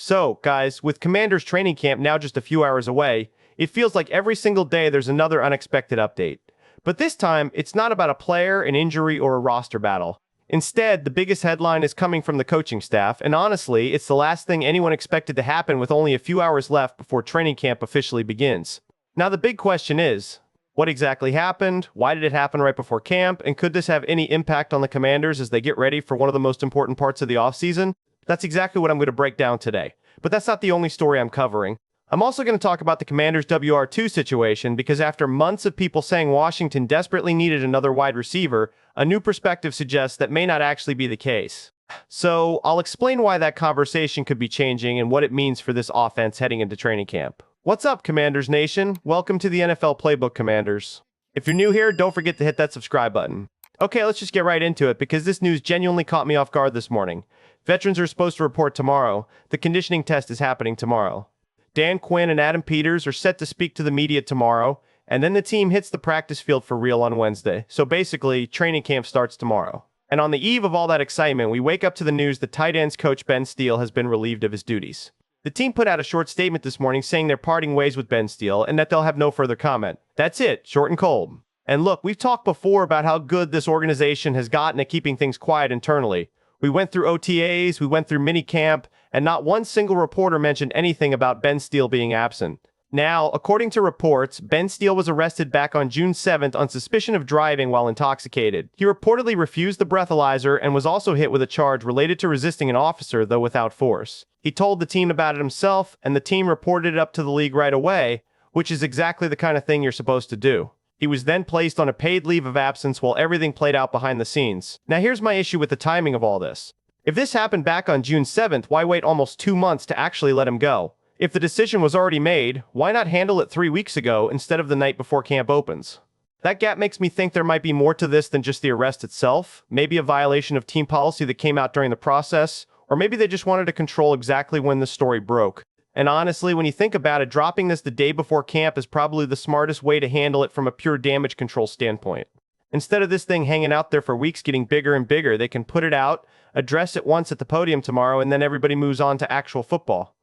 So, guys, with Commanders training camp now just a few hours away, it feels like every single day there's another unexpected update. But this time, it's not about a player, an injury, or a roster battle. Instead, the biggest headline is coming from the coaching staff, and honestly, it's the last thing anyone expected to happen with only a few hours left before training camp officially begins. Now, the big question is, what exactly happened? Why did it happen right before camp? And could this have any impact on the Commanders as they get ready for one of the most important parts of the offseason? That's exactly what I'm going to break down today. But that's not the only story I'm covering. I'm also going to talk about the Commanders WR2 situation because after months of people saying Washington desperately needed another wide receiver, a new perspective suggests that may not actually be the case. So I'll explain why that conversation could be changing and what it means for this offense heading into training camp. What's up, Commanders Nation? Welcome to the NFL Playbook, Commanders. If you're new here, don't forget to hit that subscribe button. Okay, let's just get right into it because this news genuinely caught me off guard this morning. Veterans are supposed to report tomorrow. The conditioning test is happening tomorrow. Dan Quinn and Adam Peters are set to speak to the media tomorrow, and then the team hits the practice field for real on Wednesday. So basically, training camp starts tomorrow. And on the eve of all that excitement, we wake up to the news that tight ends coach Ben Steele has been relieved of his duties. The team put out a short statement this morning saying they're parting ways with Ben Steele and that they'll have no further comment. That's it, short and cold. And look, we've talked before about how good this organization has gotten at keeping things quiet internally. We went through OTAs, we went through minicamp, and not one single reporter mentioned anything about Ben Steele being absent. Now, according to reports, Ben Steele was arrested back on June 7th on suspicion of driving while intoxicated. He reportedly refused the breathalyzer and was also hit with a charge related to resisting an officer, though without force. He told the team about it himself, and the team reported it up to the league right away, which is exactly the kind of thing you're supposed to do. He was then placed on a paid leave of absence while everything played out behind the scenes. Now here's my issue with the timing of all this. If this happened back on June 7th, why wait almost 2 months to actually let him go? If the decision was already made, why not handle it 3 weeks ago instead of the night before camp opens? That gap makes me think there might be more to this than just the arrest itself, maybe a violation of team policy that came out during the process, or maybe they just wanted to control exactly when the story broke. And honestly, when you think about it, dropping this the day before camp is probably the smartest way to handle it from a pure damage control standpoint. Instead of this thing hanging out there for weeks getting bigger and bigger, they can put it out, address it once at the podium tomorrow, and then everybody moves on to actual football.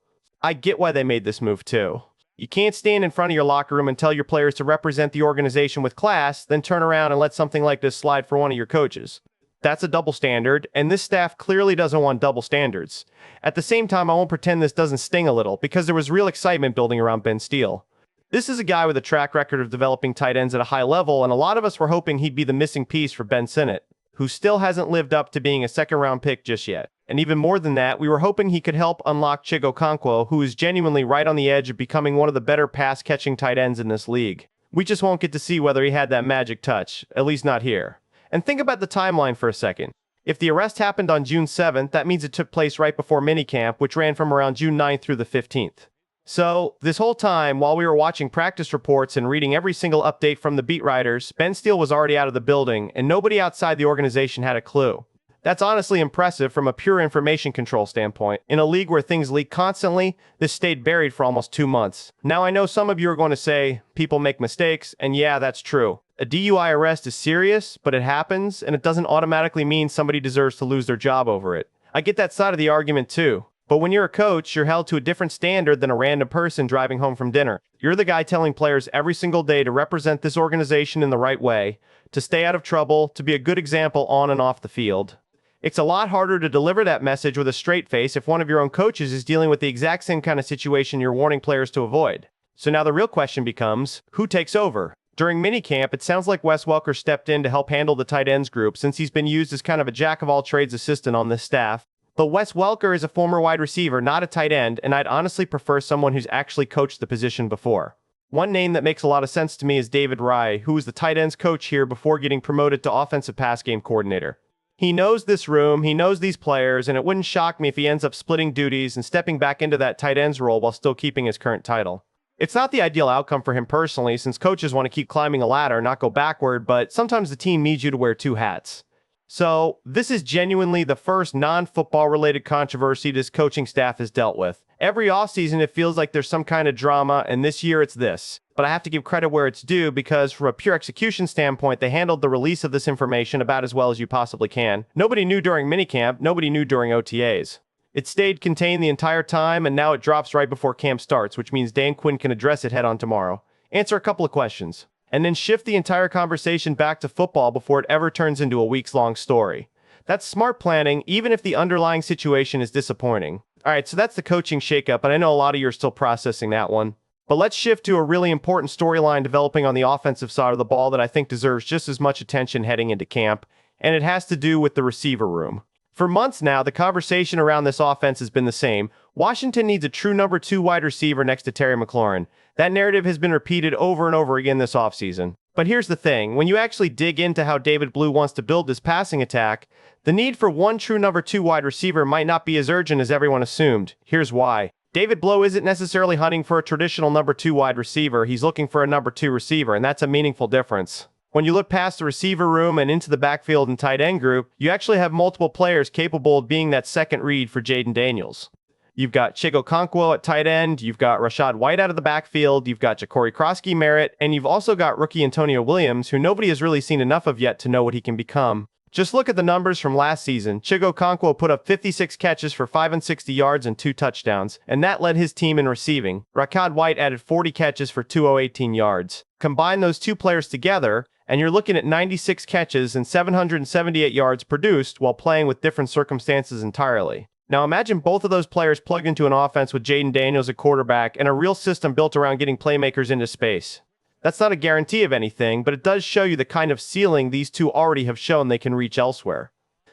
I get why they made this move too. You can't stand in front of your locker room and tell your players to represent the organization with class, then turn around and let something like this slide for one of your coaches. That's a double standard, and this staff clearly doesn't want double standards. At the same time, I won't pretend this doesn't sting a little, because there was real excitement building around Ben Steele. This is a guy with a track record of developing tight ends at a high level, and a lot of us were hoping he'd be the missing piece for Ben Sinnott, who still hasn't lived up to being a second-round pick just yet. And even more than that, we were hoping he could help unlock Chig Okonkwo, who is genuinely right on the edge of becoming one of the better pass-catching tight ends in this league. We just won't get to see whether he had that magic touch, at least not here. And think about the timeline for a second. If the arrest happened on June 7th, that means it took place right before minicamp, which ran from around June 9th through the 15th. So, this whole time, while we were watching practice reports and reading every single update from the beat writers, Ben Steele was already out of the building, and nobody outside the organization had a clue. That's honestly impressive from a pure information control standpoint. In a league where things leak constantly, this stayed buried for almost 2 months. Now I know some of you are going to say, people make mistakes, and yeah, that's true. A DUI arrest is serious, but it happens, and it doesn't automatically mean somebody deserves to lose their job over it. I get that side of the argument too. But when you're a coach, you're held to a different standard than a random person driving home from dinner. You're the guy telling players every single day to represent this organization in the right way, to stay out of trouble, to be a good example on and off the field. It's a lot harder to deliver that message with a straight face if one of your own coaches is dealing with the exact same kind of situation you're warning players to avoid. So now the real question becomes, who takes over? During minicamp, it sounds like Wes Welker stepped in to help handle the tight ends group since he's been used as kind of a jack-of-all-trades assistant on this staff. But Wes Welker is a former wide receiver, not a tight end, and I'd honestly prefer someone who's actually coached the position before. One name that makes a lot of sense to me is David Raih, who was the tight ends coach here before getting promoted to offensive pass game coordinator. He knows this room, he knows these players, and it wouldn't shock me if he ends up splitting duties and stepping back into that tight ends role while still keeping his current title. It's not the ideal outcome for him personally, since coaches want to keep climbing a ladder, not go backward, but sometimes the team needs you to wear 2 hats. So, this is genuinely the first non-football related controversy this coaching staff has dealt with. Every offseason it feels like there's some kind of drama, and this year it's this. But I have to give credit where it's due because from a pure execution standpoint, they handled the release of this information about as well as you possibly can. Nobody knew during minicamp, nobody knew during OTAs. It stayed contained the entire time, and now it drops right before camp starts, which means Dan Quinn can address it head-on tomorrow, answer a couple of questions, and then shift the entire conversation back to football before it ever turns into a weeks-long story. That's smart planning, even if the underlying situation is disappointing. Alright, so that's the coaching shakeup, and I know a lot of you are still processing that one. But let's shift to a really important storyline developing on the offensive side of the ball that I think deserves just as much attention heading into camp, and it has to do with the receiver room. For months now, the conversation around this offense has been the same. Washington needs a true number 2 wide receiver next to Terry McLaurin. That narrative has been repeated over and over again this offseason. But here's the thing, when you actually dig into how David Blough wants to build this passing attack, the need for one true number 2 wide receiver might not be as urgent as everyone assumed. Here's why. David Blough isn't necessarily hunting for a traditional number 2 wide receiver, he's looking for a number 2 receiver, and that's a meaningful difference. When you look past the receiver room and into the backfield and tight end group, you actually have multiple players capable of being that second read for Jayden Daniels. You've got Chig Okonkwo at tight end, you've got Rachaad White out of the backfield, you've got Jacory Croskey-Merritt, and you've also got rookie Antonio Williams, who nobody has really seen enough of yet to know what he can become. Just look at the numbers from last season. Chig Okonkwo put up 56 catches for 560 yards and 2 touchdowns, and that led his team in receiving. Rachaad White added 40 catches for 218 yards. Combine those two players together, and you're looking at 96 catches and 778 yards produced while playing with different circumstances entirely. Now imagine both of those players plugged into an offense with Jayden Daniels at quarterback and a real system built around getting playmakers into space. That's not a guarantee of anything, but it does show you the kind of ceiling these two already have shown they can reach elsewhere.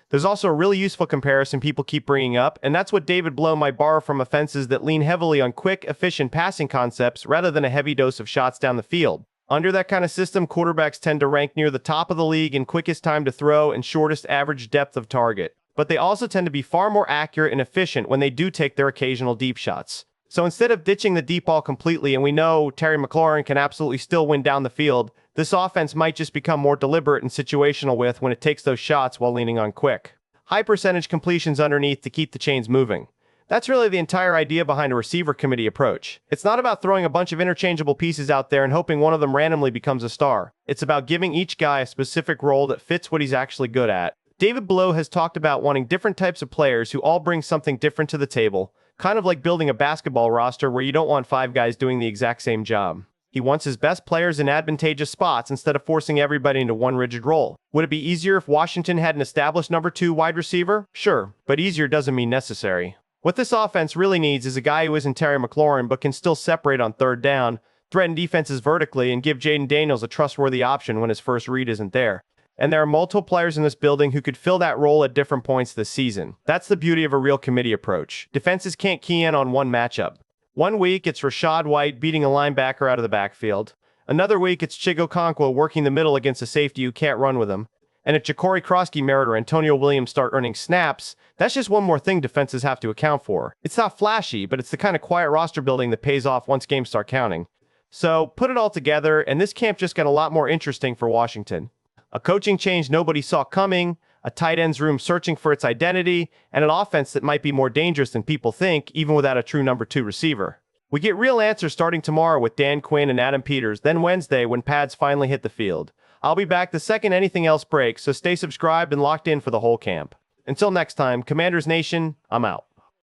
There's also a really useful comparison people keep bringing up, and that's what David Blough might borrow from offenses that lean heavily on quick, efficient passing concepts rather than a heavy dose of shots down the field. Under that kind of system, quarterbacks tend to rank near the top of the league in quickest time to throw and shortest average depth of target. But they also tend to be far more accurate and efficient when they do take their occasional deep shots. So instead of ditching the deep ball completely, and we know Terry McLaurin can absolutely still win down the field, this offense might just become more deliberate and situational when it takes those shots while leaning on quick, high percentage completions underneath to keep the chains moving. That's really the entire idea behind a receiver committee approach. It's not about throwing a bunch of interchangeable pieces out there and hoping one of them randomly becomes a star. It's about giving each guy a specific role that fits what he's actually good at. David Blough has talked about wanting different types of players who all bring something different to the table, kind of like building a basketball roster where you don't want 5 guys doing the exact same job. He wants his best players in advantageous spots instead of forcing everybody into one rigid role. Would it be easier if Washington had an established number 2 wide receiver? Sure, but easier doesn't mean necessary. What this offense really needs is a guy who isn't Terry McLaurin but can still separate on third down, threaten defenses vertically, and give Jayden Daniels a trustworthy option when his first read isn't there. And there are multiple players in this building who could fill that role at different points this season. That's the beauty of a real committee approach. Defenses can't key in on one matchup. One week, it's Rachaad White beating a linebacker out of the backfield. Another week, it's Chig Okonkwo working the middle against a safety who can't run with him. And if Jacory Croskey-Merritt or Antonio Williams start earning snaps, that's just one more thing defenses have to account for. It's not flashy, but it's the kind of quiet roster building that pays off once games start counting. So, put it all together, and this camp just got a lot more interesting for Washington. A coaching change nobody saw coming, a tight ends room searching for its identity, and an offense that might be more dangerous than people think, even without a true number 2 receiver. We get real answers starting tomorrow with Dan Quinn and Adam Peters, then Wednesday when pads finally hit the field. I'll be back the second anything else breaks, so stay subscribed and locked in for the whole camp. Until next time, Commanders Nation, I'm out.